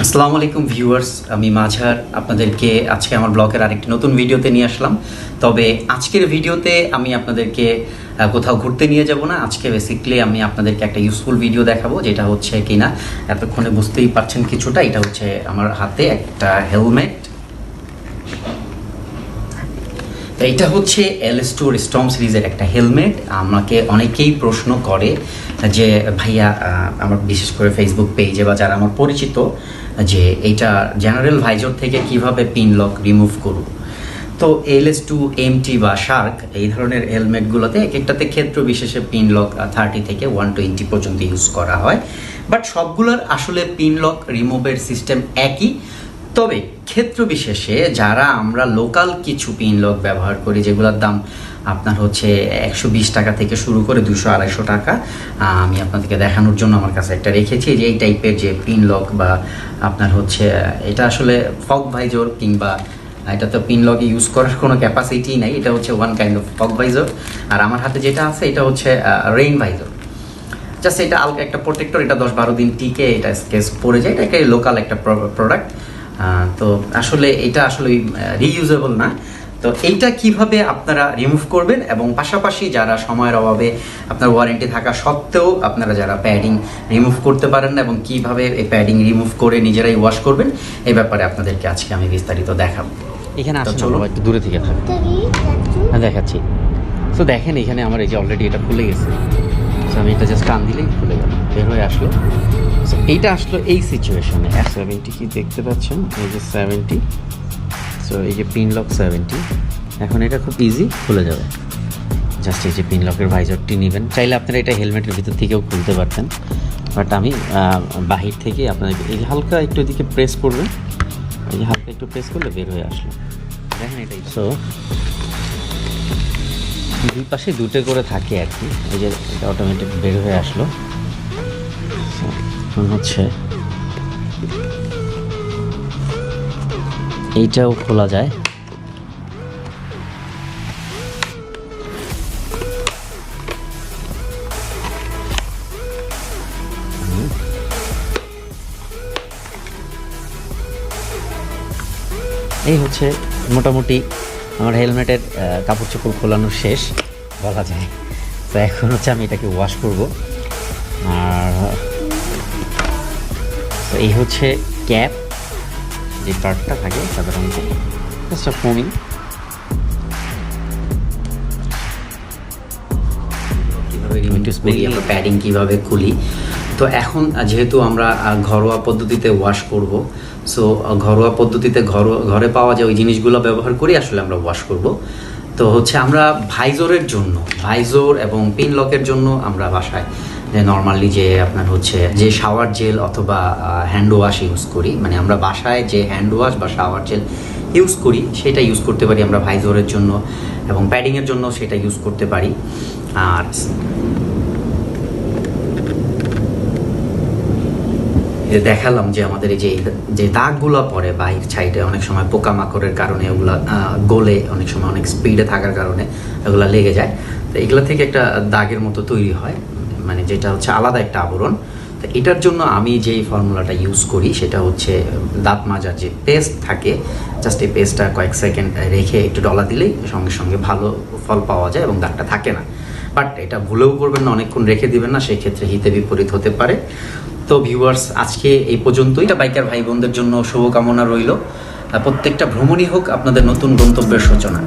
আসসালামু আলাইকুম ভিউয়ার্স, আমি মাঝার আপনাদেরকে আজকে আমার ব্লগের আরেকটি নতুন ভিডিওতে নিয়ে আসলাম। তবে আজকের ভিডিওতে আমি আপনাদেরকে কোথাও ঘুরতে নিয়ে যাব না। আজকে বেসিক্যালি আমি আপনাদেরকে একটা ইউজফুল ভিডিও দেখাবো, যেটা হচ্ছে কিনা এতক্ষণে বুঝতেই পারছেন কিছুটা। এটা হচ্ছে আমার হাতে একটা হেলমেট। তো এটা হচ্ছে LS2 স্টর্ম সিরিজের একটা হেলমেট। আমাকে অনেকেই প্রশ্ন করে যে ভাইয়া, আমার বিশেষ করে ফেসবুক পেজে বা যারা আমার পরিচিত, যে এইটা জেনারেল ভাইজর থেকে কিভাবে পিন লক রিমুভ করব। তো LS2 MT বা শার্ক এই ধরনের হেলমেটগুলোতে এক একটাতে ক্ষেত্র বিশেষে পিন লক 30 থেকে 120 পর্যন্ত ইউজ করা হয়। বাট সবগুলোর আসলে পিন লক রিমুভের সিস্টেম একই। তবে ক্ষেত্র বিশেষে যারা আমরা লোকাল কিছু পিন লক ব্যবহার করি, যেগুলোর দাম আপনার হচ্ছে 120 টাকা থেকে শুরু করে 200-250 টাকা, আমি আপনাদেরকে দেখানোর জন্য আমার কাছে একটা রেখেছি যে এই টাইপের যে পিন লক বা আপনার হচ্ছে এটা আসলে ফগ ভাইজর কিংবা এটা তো পিন লকে ইউজ করার কোনো ক্যাপাসিটি নাই। এটা হচ্ছে one kind of fog visor. আর আমার হাতে যেটা আছে এটা হচ্ছে রেইন ভাইজর। জাস্ট এটা আলগা একটা প্রোটেক্টর, এটা 10-12 দিন টিকে, এটা স্কেচ পড়ে যায়। এটা একটা লোকাল একটা প্রোডাক্ট। তো আসলে এটা আসলে রিইউজেবল না। তো এইটা কিভাবে আপনারা রিমুভ করবেন, এবং পাশাপাশি যারা সময়ের অভাবে আপনার ওয়ারেন্টি থাকা সত্ত্বেও আপনারা যারা প্যাডিং রিমুভ করতে পারেন না এবং কিভাবে এই প্যাডিং রিমুভ করে নিজেরাই ওয়াশ করবেন, এই ব্যাপারে আপনাদেরকে আজকে আমি বিস্তারিত দেখাবো। এখানে আসলে চলো একটু দূরে থেকে থাকবে, দেখাচ্ছি। তো দেখেন এখানে আমার এই যে অলরেডি এটা খুলে গেছে। আমি এটা জাস্ট টান দিলেই খুলে গেল, বের হয়ে আসলো। সো এইটা আসলো এই সিচুয়েশনে 70 কি দেখতে পাচ্ছেন, এই যে 70। সো এই যে পিন লক 70, এখন এটা খুব ইজি খুলে যাবে। জাস্ট এই যে পিন লকের ভাইজরটি নেবেন। চাইলে আপনারা এটা হেলমেটের ভিতর থেকেও খুলতে পারতেন, বাট আমি বাহির থেকে আপনাদের এই হালকা একটু এদিকে প্রেস করবেন। এই যে হালকা একটু প্রেস করলে বের হয়ে আসলো, দেখেন এটাই। সো দুই পাশে দুটো করে থাকে আর কি। এই যে এটা অটোমেটিক বের হয়ে আসলো। এখন হচ্ছে এইটাও খোলা যায়। এই হচ্ছে মোটামুটি আমার হেলমেটের কাপড় চোপড় খোলানো শেষ বলা যায়। তো এখন হচ্ছে আমি এটাকে ওয়াশ করব। আর তো এই হচ্ছে ক্যাপ, যে পার্টটা থাকে সাধারণত জাস্ট ফোমিং। কীভাবে রিমিডিউস করি, আমরা প্যাডিং কীভাবে খুলি। তো এখন যেহেতু আমরা ঘরোয়া পদ্ধতিতে ওয়াশ করব, সো ঘরোয়া পদ্ধতিতে ঘরে পাওয়া যায় ওই জিনিসগুলো ব্যবহার করি আসলে আমরা ওয়াশ করব। তো হচ্ছে আমরা ভাইজরের জন্য, ভাইজর এবং পিন লকের জন্য আমরা বাসায় যে নর্মালি যে আপনার হচ্ছে যে শাওয়ার জেল অথবা হ্যান্ড ওয়াশ ইউজ করি, মানে আমরা বাসায় যে হ্যান্ড ওয়াশ বা শাওয়ার জেল ইউজ করি সেটা ইউজ করতে পারি আমরা ভাইজরের জন্য, এবং প্যাডিংয়ের জন্য সেটা ইউজ করতে পারি। আর দেখালাম যে আমাদের এই যে দাগগুলো পড়ে বাইক সাইডে, অনেক সময় পোকামাকড়ের কারণে ওগুলো গলে, অনেক সময় অনেক স্পিডে থাকার কারণে ওগুলো লেগে যায়। তো এগুলো থেকে একটা দাগের মতো তৈরি হয়, মানে যেটা হচ্ছে আলাদা একটা আবরণ। তো এটার জন্য আমি যেই ফর্মুলাটা ইউজ করি সেটা হচ্ছে দাঁত মাজার যে পেস্ট থাকে, জাস্ট এই পেস্টটা কয়েক সেকেন্ড রেখে একটু ডলা দিলেই সঙ্গে সঙ্গে ভালো ফল পাওয়া যায় এবং দাগটা থাকে না। বাট এটা ভুলেও করবেন না, অনেকক্ষণ রেখে দিবেন না, সেই ক্ষেত্রে হিতে বিপরীত হতে পারে। তো ভিউয়ার্স, আজকে এই পর্যন্তই। বাইকার ভাই বোনদের জন্য শুভকামনা রইল। প্রত্যেকটা ভ্রমণই হোক আপনাদের নতুন গন্তব্যের সূচনা।